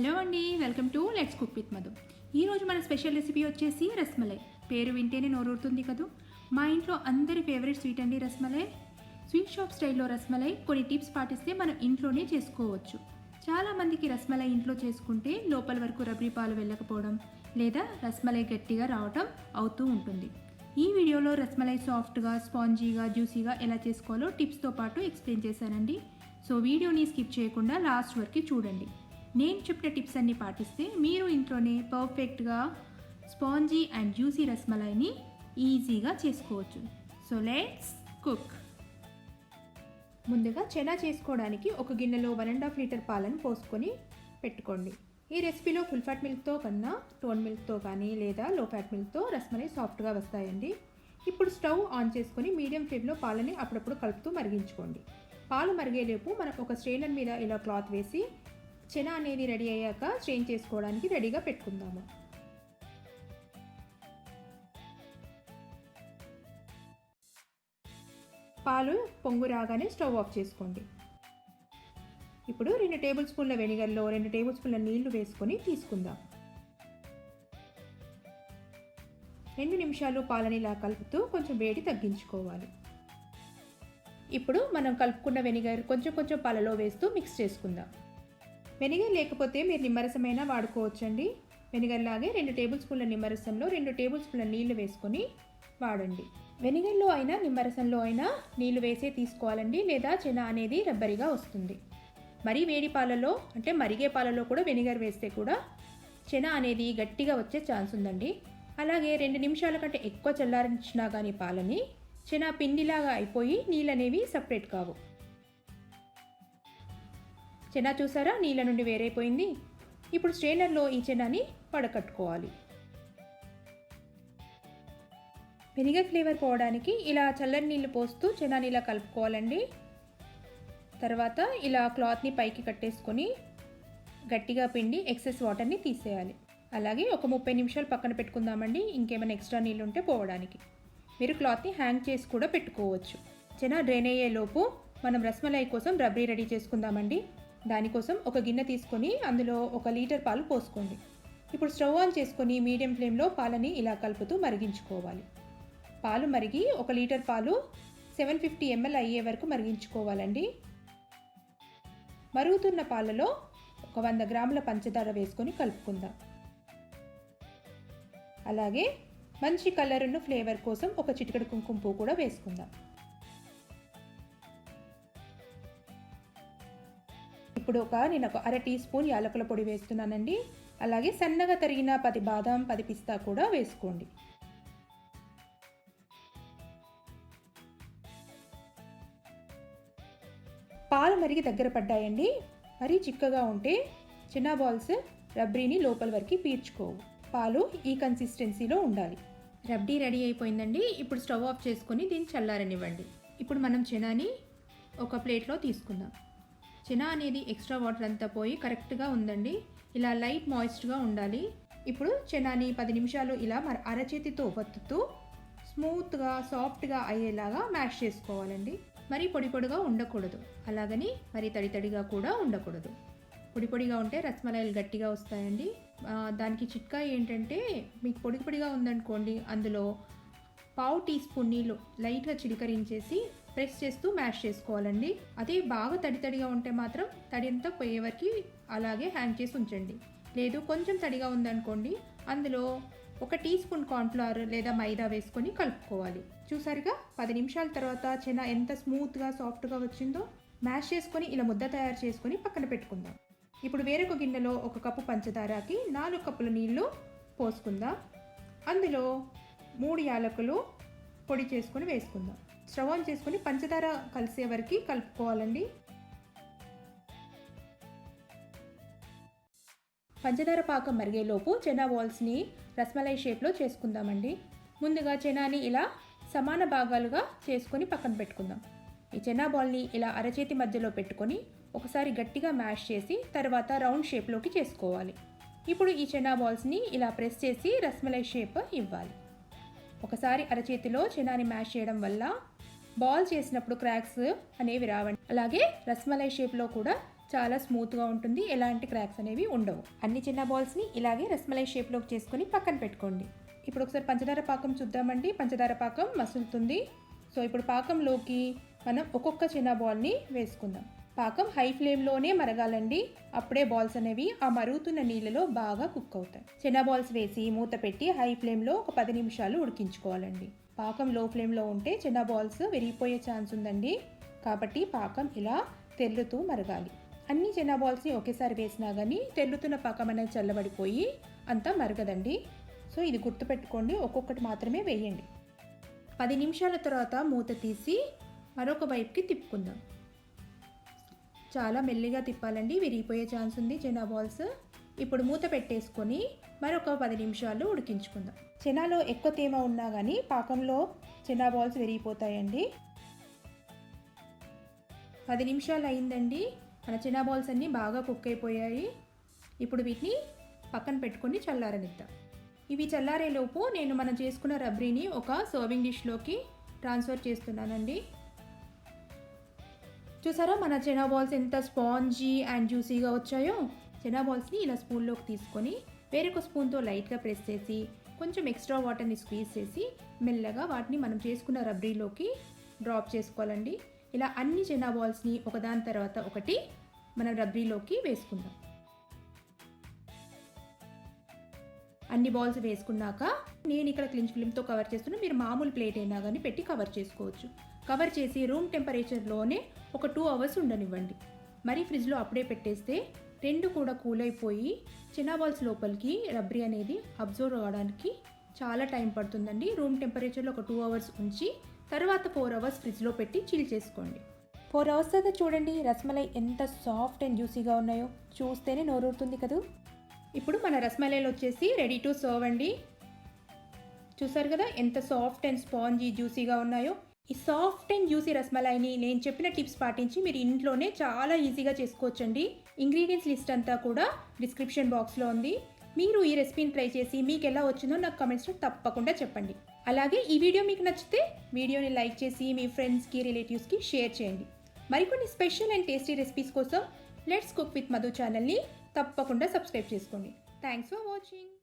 Hello అండి, welcome to let's cook with Madhu. ఈరోజు మన స్పెషల్ రెసిపీ వచ్చేసి రస్మలై. పేరు వింటేనే నోరూరుతుంది కదా. మా ఇంట్లో అందరి ఫేవరెట్ స్వీట్ అండి రస్మలై. స్వీట్ షాప్ స్టైల్లో రస్మలై కొన్ని టిప్స్ పాటిస్తే మనం ఇంట్లోనే చేసుకోవచ్చు. చాలామందికి రస్మలై ఇంట్లో చేసుకుంటే లోపల వరకు రబ్రీ పాలు వెళ్ళకపోవడం లేదా రస్మలై గట్టిగా రావటం అవుతూ ఉంటుంది. ఈ వీడియోలో రస్మలై సాఫ్ట్గా, స్పాంజీగా, జ్యూసీగా ఎలా చేసుకోవాలో టిప్స్తో పాటు ఎక్స్ప్లెయిన్ చేశానండి. సో వీడియోని స్కిప్ చేయకుండా లాస్ట్ వరకు చూడండి. నేను చెప్పిన టిప్స్ అన్నీ పాటిస్తే మీరు ఇంట్లోనే పర్ఫెక్ట్గా స్పాంజీ అండ్ జ్యూసీ రస్మలైని ఈజీగా చేసుకోవచ్చు. So let's cook. ముందుగా చెనా చేసుకోవడానికి ఒక గిన్నెలో 1.5 లీటర్ పాలను పోసుకొని పెట్టుకోండి. ఈ రెసిపీలో ఫుల్ ఫ్యాట్ మిల్క్తో కన్నా టోన్ మిల్క్తో కానీ లేదా లో ఫ్యాట్ మిల్క్తో రస్మలై సాఫ్ట్గా వస్తాయండి. ఇప్పుడు స్టవ్ ఆన్ చేసుకొని మీడియం ఫ్లేమ్లో పాలని అప్పుడప్పుడు కలుపుతూ మరిగించుకోండి. పాలు మరిగేలోపు మనం ఒక స్ట్రెయినర్ మీద ఇలా క్లాత్ వేసి చెనా అనేది రెడీ అయ్యాక స్ట్రెయిన్ చేసుకోవడానికి రెడీగా పెట్టుకుందాము. పాలు పొంగు రాగానే స్టవ్ ఆఫ్ చేసుకోండి. ఇప్పుడు 2 టేబుల్ స్పూన్ల వెనిగర్లో 2 టేబుల్ స్పూన్ల నీళ్లు వేసుకొని తీసుకుందాం. 2 నిమిషాలు పాలని ఇలా కలుపుతూ కొంచెం వేడి తగ్గించుకోవాలి. ఇప్పుడు మనం కలుపుకున్న వెనిగర్ కొంచెం పాలలో వేస్తూ మిక్స్ చేసుకుందాం. వెనిగర్ లేకపోతే మీరు నిమ్మరసమైనా వాడుకోవచ్చండి. వెనిగర్ లాగే 2 టేబుల్ స్పూన్ల నిమ్మరసంలో 2 టేబుల్ స్పూన్ల నీళ్లు వేసుకొని వాడండి. వెనిగర్లో అయినా నిమ్మరసంలో అయినా నీళ్లు వేసే తీసుకోవాలండి, లేదా చెనా అనేది రబ్బరిగా వస్తుంది. మరీ వేడి పాలలో అంటే మరిగే పాలలో కూడా వెనిగర్ వేస్తే కూడా చెనా అనేది గట్టిగా వచ్చే ఛాన్స్ ఉందండి. అలాగే 2 నిమిషాల కంటే ఎక్కువ చల్లారించినా కానీ పాలని చెనా పిండిలాగా అయిపోయి నీళ్ళు అనేవి సపరేట్ కావు. చెనా చూసారా, నీళ్ళ నుండి వేరైపోయింది. ఇప్పుడు స్ట్రెయినర్లో ఈ చెనాని వడకట్టుకోవాలి. వెనిగర్ ఫ్లేవర్ పోవడానికి ఇలా చల్లని నీళ్ళు పోస్తూ చెనాని ఇలా కలుపుకోవాలండి. తర్వాత ఇలా క్లాత్ని పైకి కట్టేసుకొని గట్టిగా పిండి ఎక్సెస్ వాటర్ని తీసేయాలి. అలాగే ఒక 30 నిమిషాలు పక్కన పెట్టుకుందామండి, ఇంకేమైనా ఎక్స్ట్రా నీళ్ళు ఉంటే పోవడానికి. మీరు క్లాత్ని హ్యాంగ్ చేసి కూడా పెట్టుకోవచ్చు. చెనా డ్రైన్ అయ్యేలోపు మనం రస్మలై కోసం రబ్రీ రెడీ చేసుకుందామండి. దానికోసం ఒక గిన్నె తీసుకొని అందులో 1 లీటర్ పాలు పోసుకోండి. ఇప్పుడు స్టవ్ ఆన్ చేసుకొని మీడియం ఫ్లేమ్లో పాలని ఇలా కలుపుతూ మరిగించుకోవాలి. పాలు మరిగి 1 లీటర్ పాలు 750 ml అయ్యే వరకు మరిగించుకోవాలండి. మరుగుతున్న పాలలో 100 గ్రాముల పంచదార వేసుకొని కలుపుకుందాం. అలాగే మంచి కలరును ఫ్లేవర్ కోసం ఒక చిటికెడు కుంకుమ పువ్వు కూడా వేసుకుందాం. ఇప్పుడు నేను ఒక 1/2 టీ స్పూన్ యాలకుల పొడి వేస్తున్నానండి. అలాగే సన్నగా తరిగిన 10 బాదాం 10 పిస్తా కూడా వేసుకోండి. పాలు మరిగి దగ్గర పడ్డాయండి. మరీ చిక్కగా ఉంటే చిన్న బాల్స్ రబ్రీని లోపల వరకు పీల్చుకోవు. పాలు ఈ కన్సిస్టెన్సీలో ఉండాలి. రబ్డీ రెడీ అయిపోయిందండి. ఇప్పుడు స్టవ్ ఆఫ్ చేసుకొని దీన్ని చల్లారనివ్వండి. ఇప్పుడు మనం చెనాని ఒక ప్లేట్లో తీసుకుందాం. చెనా అనేది ఎక్స్ట్రా వాటర్ అంతా పోయి కరెక్ట్గా ఉందండి. ఇలా లైట్ మాయిస్ట్గా ఉండాలి. ఇప్పుడు చెనాని 10 నిమిషాలు ఇలా అరచేతితో వత్తుతూ స్మూత్గా సాఫ్ట్గా అయ్యేలాగా మ్యాష్ చేసుకోవాలండి. మరీ పొడిగా ఉండకూడదు, అలాగని మరీ తడిగా కూడా ఉండకూడదు. పొడిగా ఉంటే రస్మలైలు గట్టిగా వస్తాయండి. దానికి చిట్కా ఏంటంటే, మీకు పొడిగా ఉందనుకోండి, అందులో 1/2 టీ స్పూన్ నీళ్ళు లైట్గా చిలకరించేసి ప్రెస్ చేస్తూ మ్యాష్ చేసుకోవాలండి. అదే బాగా తడిగా ఉంటే మాత్రం తడి అంతా పోయే వరకు అలాగే హ్యాంగ్ చేసి ఉంచండి. లేదు కొంచెం తడిగా ఉందనుకోండి, అందులో 1 టీ స్పూన్ కార్న్ఫ్లవర్ లేదా మైదా వేసుకొని కలుపుకోవాలి. చూసారుగా 10 నిమిషాల తర్వాత చెనా ఎంత స్మూత్గా సాఫ్ట్గా వచ్చిందో. మ్యాష్ చేసుకొని ఇలా ముద్ద తయారు చేసుకొని పక్కన పెట్టుకుందాం. ఇప్పుడు వేరొక గిన్నెలో 1 కప్పు పంచదారకి 4 కప్పుల నీళ్లు పోసుకుందాం. అందులో 3 యాలకులు పొడి చేసుకొని వేసుకుందాం. స్టవ్ ఆన్ చేసుకొని పంచదార కలిసే వరకు కలుపుకోవాలండి. పంచదార పాకం మరిగేలోపు చెనా బాల్స్ని రస్మలై షేప్లో చేసుకుందామండి. ముందుగా చెనాని ఇలా సమాన భాగాలుగా చేసుకొని పక్కన పెట్టుకుందాం. ఈ చెనా బాల్ని ఇలా అరచేతి మధ్యలో పెట్టుకొని ఒకసారి గట్టిగా మ్యాష్ చేసి తర్వాత రౌండ్ షేప్లోకి చేసుకోవాలి. ఇప్పుడు ఈ చెనా బాల్స్ని ఇలా ప్రెస్ చేసి రస్మలై షేప్ ఇవ్వాలి. ఒకసారి అరచేతిలో చెనాని మ్యాష్ చేయడం వల్ల బాల్ చేసినప్పుడు క్రాక్స్ అనేవి రావండి. అలాగే రస్మలై షేప్లో కూడా చాలా స్మూత్గా ఉంటుంది, ఎలాంటి క్రాక్స్ అనేవి ఉండవు. అన్ని చిన్న బాల్స్ని ఇలాగే రస్మలై షేప్లోకి చేసుకొని పక్కన పెట్టుకోండి. ఇప్పుడు ఒకసారి పంచదార పాకం చూద్దామండి. పంచదార పాకం మసులుతుంది. సో ఇప్పుడు పాకంలోకి మనం ఒక్కొక్క చిన్న బాల్ని వేసుకుందాం. పాకం హై ఫ్లేమ్లోనే మరగాలండి, అప్పుడే బాల్స్ అనేవి ఆ మరుగుతున్న నీళ్ళలో బాగా కుక్ అవుతాయి. చిన్న బాల్స్ వేసి మూత పెట్టి హై ఫ్లేమ్లో ఒక 10 నిమిషాలు ఉడికించుకోవాలండి. పాకం లో ఫ్లేమ్లో ఉంటే చిన్న బాల్స్ విరిగిపోయే ఛాన్స్ ఉందండి, కాబట్టి పాకం ఇలా తెల్లుతూ మరగాలి. అన్ని చిన్న బాల్స్ని ఒకేసారి వేసినా కానీ తెల్లుతున్న పాకం అనేది చల్లబడిపోయి అంతా మరగదండి. సో ఇది గుర్తుపెట్టుకోండి, ఒక్కొక్కటి మాత్రమే వేయండి. 10 నిమిషాల తర్వాత మూత తీసి మరొక వైపుకి తిప్పుకుందాం. చాలా మెల్లిగా తిప్పాలండి, విరిగిపోయే ఛాన్స్ ఉంది చెనా బాల్స్. ఇప్పుడు మూత పెట్టేసుకొని మరొక 10 నిమిషాలు ఉడికించుకుందాం. చెనాలో ఎక్కువ తేమ ఉన్నా కానీ పాకంలో చెనా బాల్స్ విరిగిపోతాయండి. 10 నిమిషాలు అయిందండి, మన చెనా బాల్స్ అన్నీ బాగా కుక్ అయిపోయాయి. ఇప్పుడు వీటిని పక్కన పెట్టుకొని చల్లారనిద్దాం. ఇవి చల్లారేలోపు నేను మనం చేసుకున్న రబ్రీని ఒక సర్వింగ్ డిష్లోకి ట్రాన్స్ఫర్ చేస్తున్నానండి. చూసారా మన చెనా బాల్స్ ఎంత స్పాంజీ అండ్ జ్యూసీగా వచ్చాయో. చెనా బాల్స్ని ఇలా స్పూన్లోకి తీసుకొని వేరొక స్పూన్తో లైట్గా ప్రెస్ చేసి కొంచెం ఎక్స్ట్రా వాటర్ని స్క్వీజ్ చేసి మెల్లగా వాటిని మనం చేసుకున్న రబ్రీలోకి డ్రాప్ చేసుకోవాలండి. ఇలా అన్ని చెనా బాల్స్ని ఒకదాని తర్వాత ఒకటి మనం రబ్రీలోకి వేసుకుందాం. అన్ని బాల్స్ వేసుకున్నాక నేను ఇక్కడ క్లించ్ ఫిల్మ్తో కవర్ చేస్తున్నా, మీరు మామూలు ప్లేట్ అయినా కానీ పెట్టి కవర్ చేసుకోవచ్చు. కవర్ చేసి రూమ్ టెంపరేచర్లోనే ఒక 2 అవర్స్ ఉండనివ్వండి. మరి ఫ్రిడ్జ్లో అప్పుడే పెట్టేస్తే రెండు కూడా కూల్ అయిపోయి చిన్న బాల్స్ లోపలికి రబ్రీ అనేది అబ్జర్వ్ అవ్వడానికి చాలా టైం పడుతుందండి. రూమ్ టెంపరేచర్లో ఒక 2 అవర్స్ ఉంచి తర్వాత 4 అవర్స్ ఫ్రిడ్జ్లో పెట్టి చిల్ చేసుకోండి. 4 అవర్స్ తర్వాత చూడండి రస్మలై ఎంత సాఫ్ట్ అండ్ జ్యూసీగా ఉన్నాయో, చూస్తేనే నోరూరుతుంది కదా. ఇప్పుడు మన రస్మలైలు వచ్చేసి రెడీ టు సర్వ్ అండి. చూసారు కదా ఎంత సాఫ్ట్ అండ్ స్పాంజీ జ్యూసీగా ఉన్నాయో. ఈ సాఫ్ట్ అండ్ జ్యూసీ రస్మలైని నేను చెప్పిన టిప్స్ పాటించి మీరు ఇంట్లోనే చాలా ఈజీగా చేసుకోవచ్చండి. ఇంగ్రీడియంట్స్ లిస్ట్ అంతా కూడా డిస్క్రిప్షన్ బాక్స్లో ఉంది. మీరు ఈ రెసిపీని ట్రై చేసి మీకు ఎలా వచ్చిందో నాకు కమెంట్స్లో తప్పకుండా చెప్పండి. అలాగే ఈ వీడియో మీకు నచ్చితే వీడియోని లైక్ చేసి మీ ఫ్రెండ్స్కి రిలేటివ్స్కి షేర్ చేయండి. మరికొన్ని స్పెషల్ అండ్ టేస్టీ రెసిపీస్ కోసం లెట్స్ కుక్ విత్ మధు ఛానల్ని తప్పకుండా సబ్స్క్రైబ్ చేసుకోండి. Thanks for watching.